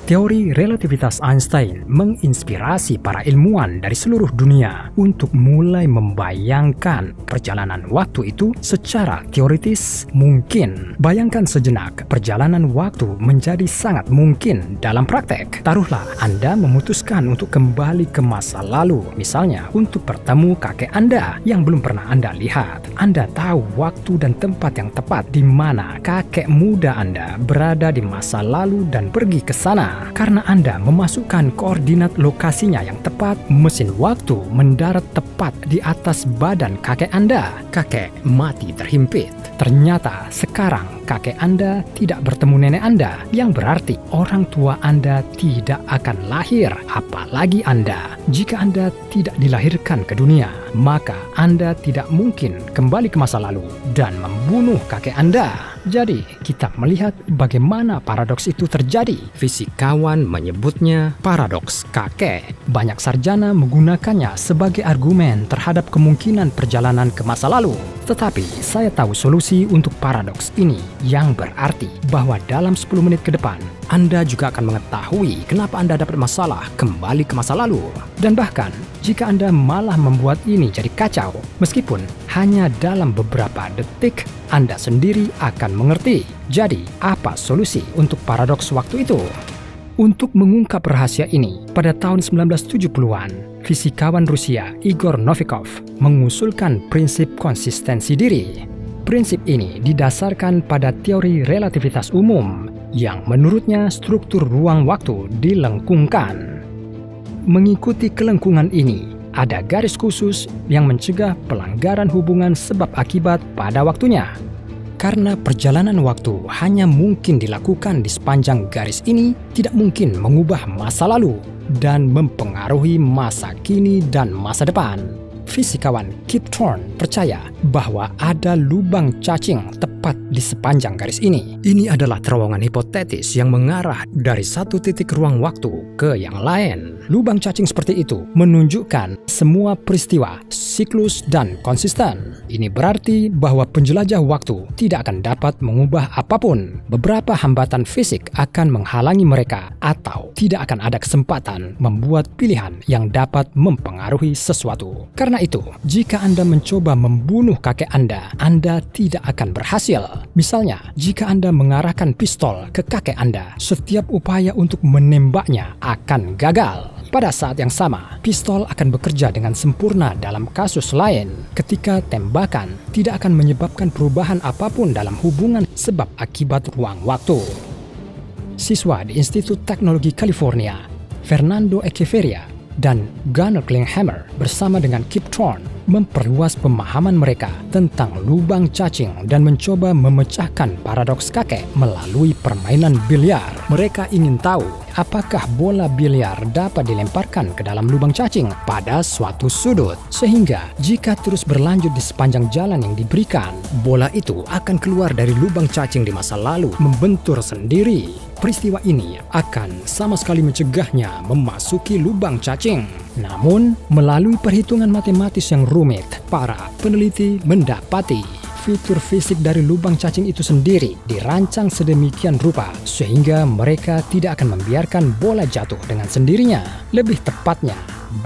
Teori relativitas Einstein menginspirasi para ilmuwan dari seluruh dunia untuk mulai membayangkan perjalanan waktu itu secara teoritis mungkin. Bayangkan sejenak, perjalanan waktu menjadi sangat mungkin dalam praktek. Taruhlah Anda memutuskan untuk kembali ke masa lalu, misalnya untuk bertemu kakek Anda yang belum pernah Anda lihat. Anda tahu waktu dan tempat yang tepat di mana kakek muda Anda berada di masa lalu dan pergi ke sana. Karena Anda memasukkan koordinat lokasinya yang tepat, mesin waktu mendarat tepat di atas badan kakek Anda. Kakek mati terhimpit. Ternyata sekarang kakek Anda tidak bertemu nenek Anda, yang berarti orang tua Anda tidak akan lahir, apalagi Anda. Jika Anda tidak dilahirkan ke dunia, maka Anda tidak mungkin kembali ke masa lalu dan membunuh kakek Anda. Jadi, kita melihat bagaimana paradoks itu terjadi. Fisikawan menyebutnya paradoks kakek. Banyak sarjana menggunakannya sebagai argumen terhadap kemungkinan perjalanan ke masa lalu. Tetapi, saya tahu solusi untuk paradoks ini, yang berarti bahwa dalam 10 menit ke depan, Anda juga akan mengetahui kenapa Anda dapat masalah kembali ke masa lalu. Dan bahkan, jika Anda malah membuat ini jadi kacau, meskipun hanya dalam beberapa detik, Anda sendiri akan mengerti. Jadi, apa solusi untuk paradoks waktu itu? Untuk mengungkap rahasia ini, pada tahun 1970-an, fisikawan Rusia Igor Novikov mengusulkan prinsip konsistensi diri. Prinsip ini didasarkan pada teori relativitas umum, yang menurutnya struktur ruang waktu dilengkungkan. Mengikuti kelengkungan ini, ada garis khusus yang mencegah pelanggaran hubungan sebab akibat pada waktunya. Karena perjalanan waktu hanya mungkin dilakukan di sepanjang garis ini, tidak mungkin mengubah masa lalu dan mempengaruhi masa kini dan masa depan. Fisikawan Kip Thorne percaya bahwa ada lubang cacing tepat di sepanjang garis ini. Ini adalah terowongan hipotetis yang mengarah dari satu titik ruang waktu ke yang lain. Lubang cacing seperti itu menunjukkan semua peristiwa, siklus, dan konsisten. Ini berarti bahwa penjelajah waktu tidak akan dapat mengubah apapun. Beberapa hambatan fisik akan menghalangi mereka atau tidak akan ada kesempatan membuat pilihan yang dapat mempengaruhi sesuatu. Karena itu, jika Anda mencoba membunuh kakek Anda tidak akan berhasil. Misalnya, jika Anda mengarahkan pistol ke kakek Anda, setiap upaya untuk menembaknya akan gagal. Pada saat yang sama, pistol akan bekerja dengan sempurna dalam kasus lain ketika tembakan tidak akan menyebabkan perubahan apapun dalam hubungan sebab akibat ruang waktu. Siswa di Institut Teknologi California, Fernando Echeverria dan Gunnar Klinghammer bersama dengan Kip Thorne memperluas pemahaman mereka tentang lubang cacing dan mencoba memecahkan paradoks kakek melalui permainan biliar. Mereka ingin tahu apakah bola biliar dapat dilemparkan ke dalam lubang cacing pada suatu sudut, sehingga jika terus berlanjut di sepanjang jalan yang diberikan, bola itu akan keluar dari lubang cacing di masa lalu membentur sendiri. Peristiwa ini akan sama sekali mencegahnya memasuki lubang cacing. Namun, melalui perhitungan matematis yang rumit, para peneliti mendapati fitur fisik dari lubang cacing itu sendiri dirancang sedemikian rupa sehingga mereka tidak akan membiarkan bola jatuh dengan sendirinya. Lebih tepatnya,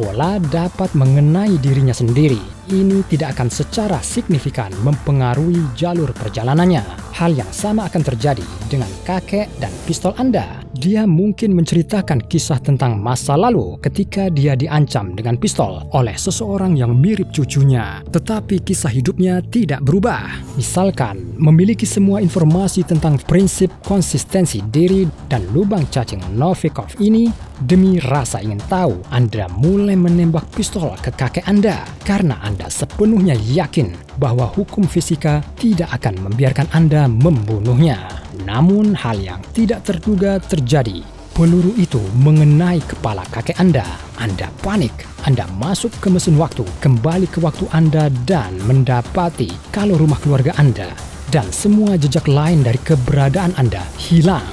bola dapat mengenai dirinya sendiri. Ini tidak akan secara signifikan mempengaruhi jalur perjalanannya. Hal yang sama akan terjadi dengan kakek dan pistol Anda. Dia mungkin menceritakan kisah tentang masa lalu ketika dia diancam dengan pistol oleh seseorang yang mirip cucunya, tetapi kisah hidupnya tidak berubah. Misalkan, memiliki semua informasi tentang prinsip konsistensi diri dan lubang cacing Novikov ini, demi rasa ingin tahu, Anda mulai menembak pistol ke kakek Anda karena Anda sepenuhnya yakin bahwa hukum fisika tidak akan membiarkan Anda membunuhnya. Namun hal yang tidak terduga terjadi. Peluru itu mengenai kepala kakek Anda. Anda panik. Anda masuk ke mesin waktu, kembali ke waktu Anda dan mendapati kalau rumah keluarga Anda dan semua jejak lain dari keberadaan Anda hilang.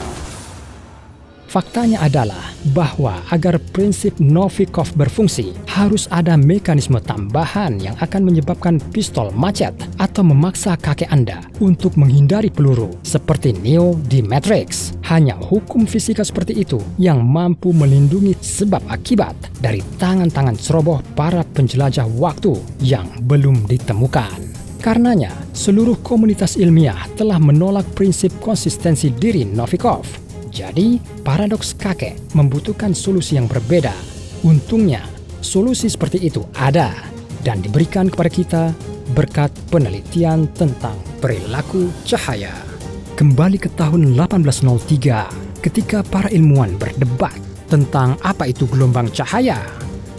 Faktanya adalah bahwa agar prinsip Novikov berfungsi, harus ada mekanisme tambahan yang akan menyebabkan pistol macet atau memaksa kakek Anda untuk menghindari peluru, seperti Neo di Matrix. Hanya hukum fisika seperti itu yang mampu melindungi sebab akibat dari tangan-tangan ceroboh para penjelajah waktu yang belum ditemukan. Karenanya, seluruh komunitas ilmiah telah menolak prinsip konsistensi diri Novikov. Jadi, paradoks kakek membutuhkan solusi yang berbeda. Untungnya, solusi seperti itu ada dan diberikan kepada kita berkat penelitian tentang perilaku cahaya. Kembali ke tahun 1803, ketika para ilmuwan berdebat tentang apa itu gelombang cahaya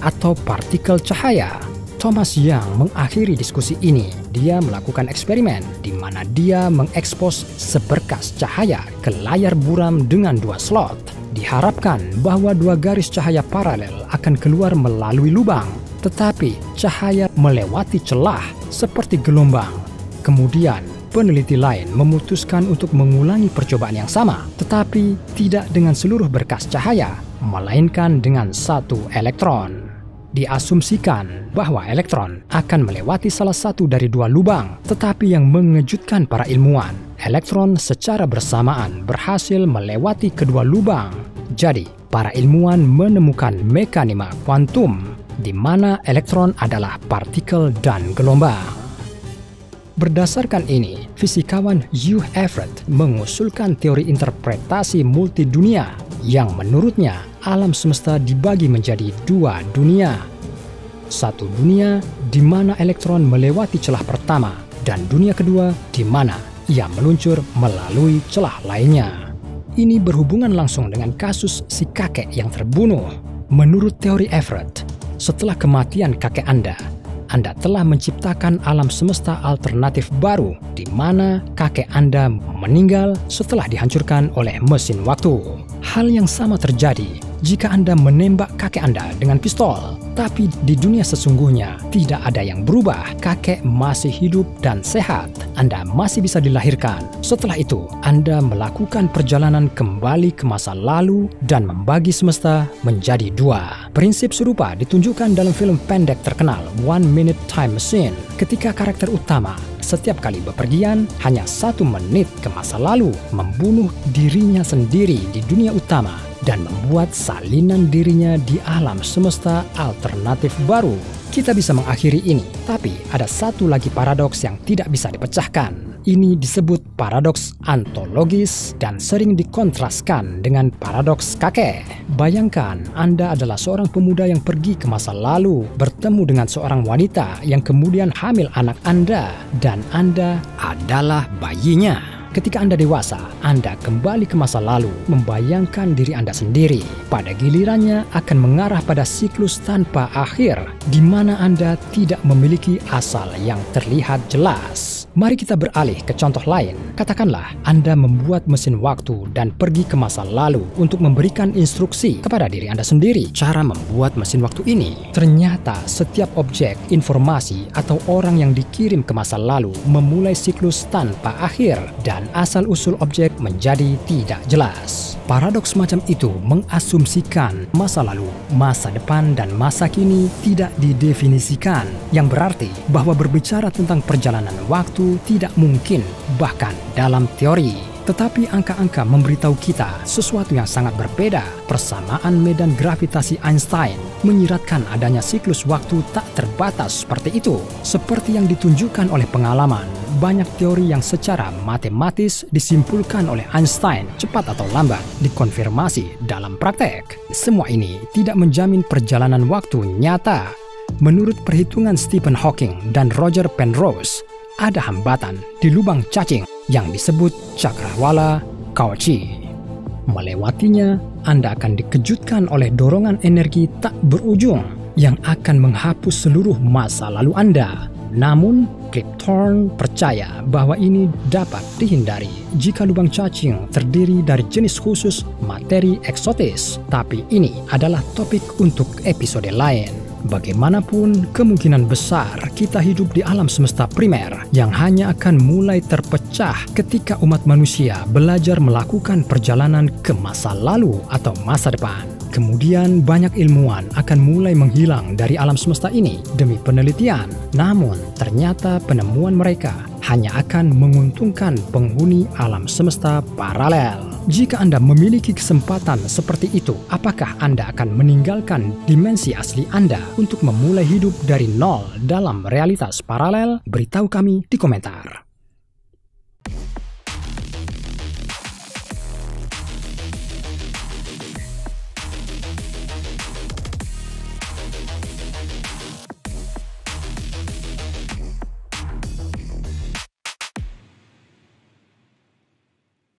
atau partikel cahaya, Thomas Young mengakhiri diskusi ini. Dia melakukan eksperimen di mana dia mengekspos seberkas cahaya ke layar buram dengan 2 slot. Diharapkan bahwa 2 garis cahaya paralel akan keluar melalui lubang, tetapi cahaya melewati celah seperti gelombang. Kemudian, peneliti lain memutuskan untuk mengulangi percobaan yang sama, tetapi tidak dengan seluruh berkas cahaya, melainkan dengan 1 elektron. Diasumsikan bahwa elektron akan melewati salah satu dari 2 lubang, tetapi yang mengejutkan para ilmuwan, elektron secara bersamaan berhasil melewati kedua lubang. Jadi, para ilmuwan menemukan mekanisme kuantum, di mana elektron adalah partikel dan gelombang. Berdasarkan ini, fisikawan Hugh Everett mengusulkan teori interpretasi multidunia yang menurutnya alam semesta dibagi menjadi 2 dunia. 1 dunia di mana elektron melewati celah pertama dan dunia kedua di mana ia meluncur melalui celah lainnya. Ini berhubungan langsung dengan kasus si kakek yang terbunuh. Menurut teori Everett, setelah kematian kakek Anda telah menciptakan alam semesta alternatif baru di mana kakek Anda meninggal setelah dihancurkan oleh mesin waktu. Hal yang sama terjadi jika Anda menembak kakek Anda dengan pistol, tapi di dunia sesungguhnya tidak ada yang berubah. Kakek masih hidup dan sehat. Anda masih bisa dilahirkan. Setelah itu, Anda melakukan perjalanan kembali ke masa lalu dan membagi semesta menjadi 2. Prinsip serupa ditunjukkan dalam film pendek terkenal One Minute Time Machine, ketika karakter utama setiap kali bepergian hanya 1 menit ke masa lalu, membunuh dirinya sendiri di dunia utama dan membuat salinan dirinya di alam semesta alternatif baru. Kita bisa mengakhiri ini, tapi ada satu lagi paradoks yang tidak bisa dipecahkan. Ini disebut paradoks ontologis dan sering dikontraskan dengan paradoks kakek. Bayangkan Anda adalah seorang pemuda yang pergi ke masa lalu, bertemu dengan seorang wanita yang kemudian hamil anak Anda, dan Anda adalah bayinya. Ketika Anda dewasa, Anda kembali ke masa lalu, membayangkan diri Anda sendiri. Pada gilirannya akan mengarah pada siklus tanpa akhir, di mana Anda tidak memiliki asal yang terlihat jelas. Mari kita beralih ke contoh lain. Katakanlah Anda membuat mesin waktu dan pergi ke masa lalu untuk memberikan instruksi kepada diri Anda sendiri. Cara membuat mesin waktu ini, ternyata setiap objek, informasi, atau orang yang dikirim ke masa lalu memulai siklus tanpa akhir, dan asal-usul objek menjadi tidak jelas. Paradoks macam itu mengasumsikan masa lalu, masa depan, dan masa kini tidak didefinisikan, yang berarti bahwa berbicara tentang perjalanan waktu tidak mungkin, bahkan dalam teori. Tetapi angka-angka memberitahu kita sesuatu yang sangat berbeda. Persamaan medan gravitasi Einstein menyiratkan adanya siklus waktu tak terbatas seperti itu. Seperti yang ditunjukkan oleh pengalaman, banyak teori yang secara matematis disimpulkan oleh Einstein cepat atau lambat dikonfirmasi dalam praktek. Semua ini tidak menjamin perjalanan waktu nyata. Menurut perhitungan Stephen Hawking dan Roger Penrose, ada hambatan di lubang cacing yang disebut cakrawala Cauchy. Melewatinya, Anda akan dikejutkan oleh dorongan energi tak berujung yang akan menghapus seluruh masa lalu Anda. Namun, Kip Thorne percaya bahwa ini dapat dihindari jika lubang cacing terdiri dari jenis khusus materi eksotis. Tapi ini adalah topik untuk episode lain. Bagaimanapun, kemungkinan besar kita hidup di alam semesta primer yang hanya akan mulai terpecah ketika umat manusia belajar melakukan perjalanan ke masa lalu atau masa depan. Kemudian banyak ilmuwan akan mulai menghilang dari alam semesta ini demi penelitian. Namun, ternyata penemuan mereka hanya akan menguntungkan penghuni alam semesta paralel. Jika Anda memiliki kesempatan seperti itu, apakah Anda akan meninggalkan dimensi asli Anda untuk memulai hidup dari nol dalam realitas paralel? Beritahu kami di komentar.